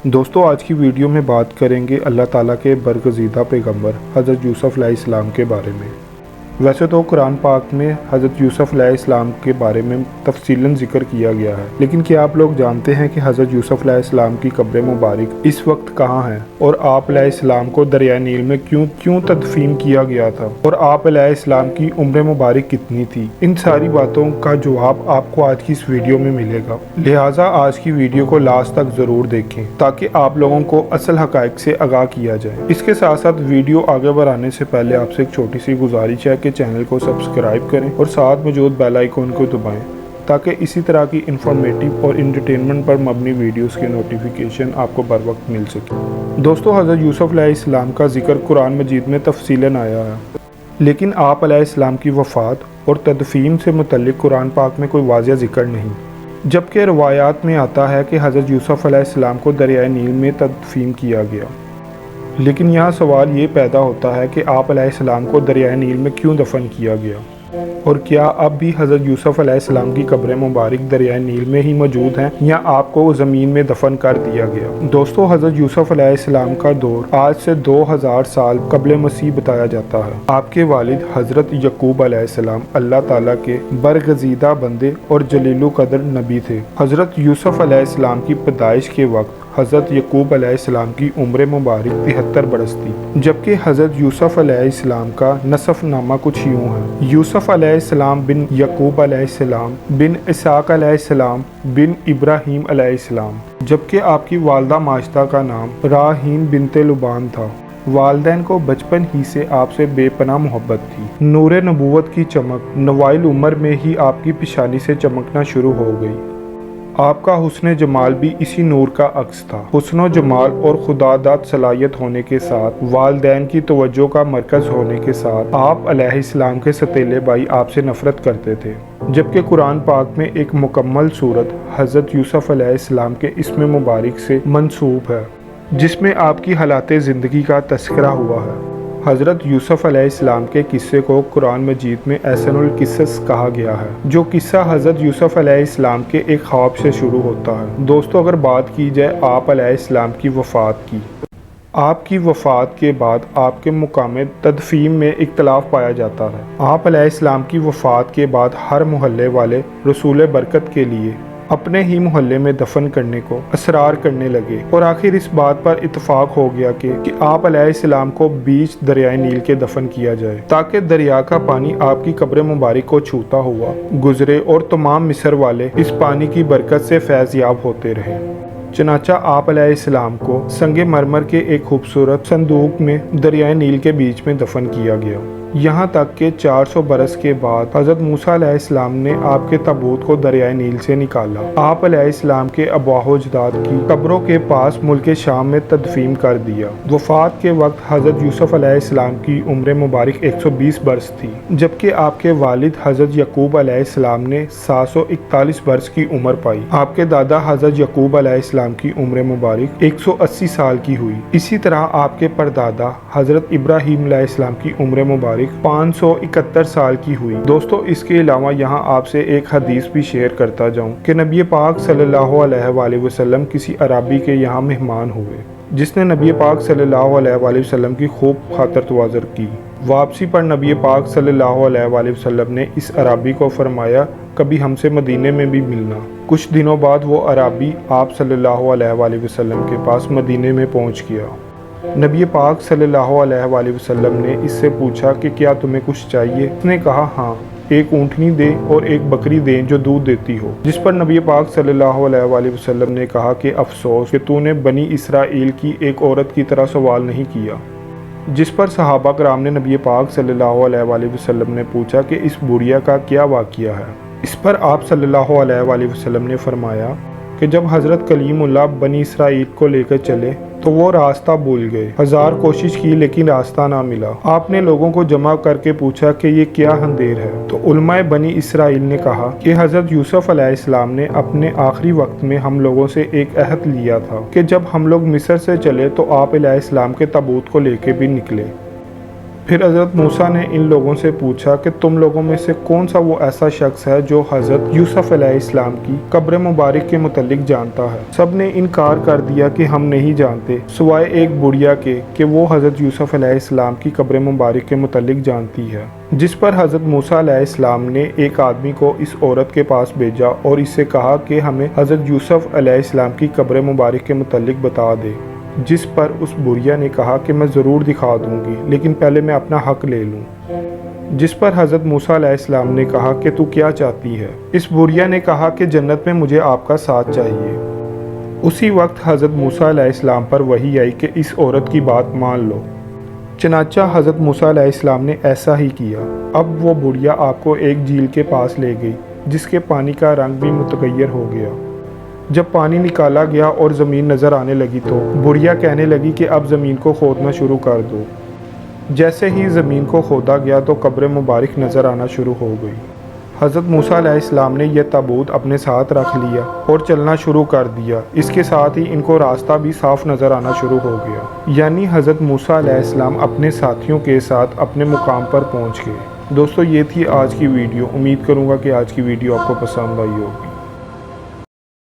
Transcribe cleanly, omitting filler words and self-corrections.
दोस्तों आज की वीडियो में बात करेंगे अल्लाह ताला के बरगज़ीदा पैगंबर हज़रत यूसुफ़ अलैहिस्सलाम के बारे में। वैसे तो कुरान पाक में हज़रत यूसुफ़ अलैहिस्सलाम के बारे में तफ़सीलन ज़िक्र किया गया है, लेकिन क्या आप लोग जानते हैं कि हज़रत यूसुफ़ अलैहिस्सलाम की कब्र मुबारक इस वक्त कहाँ है और आप अलैहिस्सलाम को दरिया नील में क्यों तदफीन किया गया था और आप अलैहिस्सलाम की उम्र मुबारक कितनी थी। इन सारी बातों का जवाब आपको आज की इस वीडियो में मिलेगा, लिहाजा आज की वीडियो को लास्ट तक ज़रूर देखें ताकि आप लोगों को असल हक़ाइक़ से आगाह किया जाए। इसके साथ साथ वीडियो आगे बढ़ाने से पहले आपसे एक छोटी सी गुजारिश है कि चैनल को सब्सक्राइब करें और साथ मौजूद बेल आइकन को दबाएं ताकि इसी तरह की इंफॉर्मेटिव और एंटरटेनमेंट पर मबनी वीडियोस के नोटिफिकेशन आपको बर वक्त मिल सके। दोस्तों हज़रत यूसुफ़ अलैहिस्सलाम का जिक्र कुरान मजीद में तफसीलन आया है, लेकिन आप अलैहिस्सलाम की वफ़ात और तदफीन से मुतल्लिक़ कुरान पाक में कोई वाज़िह जिक्र नहीं, जबकि रवायात में आता है कि हज़रत यूसुफ़ अलैहिस्सलाम को दरियाए नील में तदफीन किया गया। लेकिन यहाँ सवाल ये पैदा होता है कि आप अलैहिस्सलाम को दरियाए नील में क्यों दफन किया गया और क्या अब भी हज़रत यूसुफ़ अलैहिस्सलाम की कब्र मुबारक दरियाए नील में ही मौजूद हैं या आपको ज़मीन में दफन कर दिया गया। दोस्तों हज़रत यूसुफ़ अलैहिस्सलाम का दौर आज से 2000 साल कब्ल मसीह बताया जाता है। आपके वालिद हज़रत यकूब अलैहिस्सलाम अल्लाह ताला के बरगज़ीदा बंदे और जलीलु कदर नबी थे। हज़रत यूसुफ़ अलैहिस्सलाम की पैदाइश के वक्त हज़रत यकूब अलैहिस्सलाम की उम्र मुबारक 73 बरस थी, जबकि हज़रत यूसुफ़ अलैहिस्सलाम का नसबनामा कुछ यूँ है। यूसुफ़ अलैहिस्सलाम बिन यकूब अलैहिस्सलाम बिन इसाक अलैहिस्सलाम बिन इब्राहीम अलैहिस्सलाम, जबकि आपकी वालदा माशता का नाम राहीन बिनते लुबान था। वालदैन को बचपन ही से आपसे बेपनाह मोहब्बत थी। नूर नबूवत की चमक नवाइल उम्र में ही आपकी पेशानी से चमकना शुरू हो गई। आपका हुस्न जमाल भी इसी नूर का अक्स था। हुस्न जमाल और खुदादाद सलाहियत होने के साथ वालदैन की तवज्जो का मरकज़ होने के साथ आप अलैहिस्सलाम के सतीले भाई आपसे नफ़रत करते थे, जबकि कुरान पाक में एक मुकम्मल सूरत हज़रत यूसुफ़ अलैहिस्सलाम के इस्म मुबारक से मंसूब है, जिसमें आपकी हालात ज़िंदगी का तस्करा हुआ है। हज़रत यूसुफ़ अलैहिस्सलाम के किस्से को कुरान मजीद में अहसनुल किस्सस कहा गया है, जो किस्सा हज़रत यूसुफ़ अलैहिस्सलाम के एक ख्वाब से शुरू होता है। दोस्तों अगर बात की जाए आप अलैहिस्सलाम की वफ़ात की, आपकी वफ़ात के बाद आपके मुकाम तदफीन में इख्तलाफ पाया जाता है। आप अलैहिस्सलाम की वफ़ात के बाद हर मोहल्ले वाले रसूल बरकत के लिए अपने ही मोहल्ले में दफन करने को असरार करने लगे और आखिर इस बात पर इत्तफाक हो गया कि आप अलैहिस्सलाम को बीच दरियाए नील के दफन किया जाए ताकि दरिया का पानी आपकी कब्र मुबारक को छूता हुआ गुजरे और तमाम मिस्र वाले इस पानी की बरकत से फैज़याब होते रहे। चनाचा आप अलैहिस्सलाम को संगे मरमर के एक खूबसूरत संदूक में दरियाए नील के बीच में दफन किया गया। यहाँ तक कि 400 बरस के बाद हज़रत मूसा अलैहिस्सलाम ने आपके ताबूत को दरियाए नील से निकाला। आप अलैहिस्सलाम के अबाओ-अजदाद की कब्रों के पास मुल्क शाम में तदफीन कर दिया। वफ़ात के वक्त हज़रत यूसुफ़ अलैहिस्सलाम की उम्र मुबारक 120 बरस थी, जबकि आपके वालिद हज़रत यकूब अलैहिस्सलाम ने 741 बरस की उम्र पाई। आपके दादा हज़रत यकूब अलैहिस्सलाम की उम्र मुबारक 180 साल की हुई। इसी तरह आपके परदादा हज़रत इब्राहीम अलैहिस्सलाम की उम्र मुबारक 571 साल की हुई। दोस्तों इसके अलावा यहाँ आपसे एक हदीस भी शेयर करता जाऊँ कि नबी पाक सल्लल्लाहु अलैहि वसल्लम किसी अरबी के यहाँ मेहमान हुए, जिसने नबी पाक सल्लल्लाहु अलैहि वसल्लम की खूब खातिरतवाज़ी की। वापसी पर नबी पाक सल्लल्लाहु अलैहि वसल्लम ने इस अरबी को फरमाया कभी हमसे मदीने में भी मिलना। कुछ दिनों बाद वो अरबी आप सल्लल्लाहु अलैहि वसल्लम के पास मदीने में पहुँच गया। नबी पाक सल्लल्लाहु अलैहि वसल्लम ने इससे पूछा कि क्या तुम्हें कुछ चाहिए। उसने कहा हाँ, एक ऊँटनी दे और एक बकरी दे जो दूध देती हो। जिस पर नबी पाक सल्लल्लाहु अलैहि वसल्लम ने कहा कि अफसोस कि तूने बनी इसराइल की एक औरत की तरह सवाल नहीं किया। जिस पर सहाबा कराम ने नबी पाक सल्लल्लाहु अलैहि वसल्लम ने पूछा कि इस बुढ़िया का क्या वाक़िया है। इस पर आप सल्लल्लाहु अलैहि वसल्लम ने फरमाया कि जब हज़रत कलीमुल्लाह बनी इसराइल को लेकर चले तो वो रास्ता भूल गए। 1000 कोशिश की लेकिन रास्ता ना मिला। आपने लोगों को जमा करके पूछा कि ये क्या अंधेर है, तो उलमाए बनी इसराइल ने कहा कि हज़रत यूसुफ़ अलैहिस्सलाम ने अपने आखिरी वक्त में हम लोगों से एक अहद लिया था कि जब हम लोग मिस्र से चले तो आप अलैहिस्सलाम के ताबूत को लेके भी निकले। फिर हज़रत मूसा ने इन लोगों से पूछा कि तुम लोगों में से कौन सा वो ऐसा शख्स है जो हज़रत यूसुफ अलैहिस्सलाम की कब्र मुबारक के मुतल्लिक जानता है। सब ने इनकार कर दिया कि हम नहीं जानते, सिवाय एक बुढ़िया के कि वो हज़रत यूसुफ अलैहिस्सलाम की कब्र मुबारक के मुतल्लिक जानती है। जिस पर हज़रत मूसा अलैहिस्सलाम ने एक आदमी को इस औरत के पास भेजा और इससे कहा कि हमें हज़रत यूसुफ अलैहिस्सलाम की कब्र मुबारक के मुतल्लिक बता दे। जिस पर उस बुढ़िया ने कहा कि मैं ज़रूर दिखा दूंगी, लेकिन पहले मैं अपना हक ले लूं। जिस पर हज़रत मूसा अलैहिस्सलाम ने कहा कि तू क्या चाहती है। इस बुढ़िया ने कहा कि जन्नत में मुझे आपका साथ चाहिए। उसी वक्त हज़रत मूसा अलैहिस्सलाम पर वही आई कि इस औरत की बात मान लो। चनाचा हज़रत मूसा अलैहिस्सलाम ने ऐसा ही किया। अब वो बुढ़िया आपको एक झील के पास ले गई, जिसके पानी का रंग भी मुतगय्यर हो गया। जब पानी निकाला गया और ज़मीन नज़र आने लगी तो बुढ़िया कहने लगी कि अब ज़मीन को खोदना शुरू कर दो। जैसे ही ज़मीन को खोदा गया तो कब्र मुबारक नज़र आना शुरू हो गई। हज़रत मूसा अलैहिस्सलाम ने यह ताबूत अपने साथ रख लिया और चलना शुरू कर दिया। इसके साथ ही इनको रास्ता भी साफ नज़र आना शुरू हो गया। यानी हज़रत मूसा अलैहिस्सलाम अपने साथियों के साथ अपने मुकाम पर पहुँच गए। दोस्तों, ये थी आज की वीडियो। उम्मीद करूँगा कि आज की वीडियो आपको पसंद आई होगी।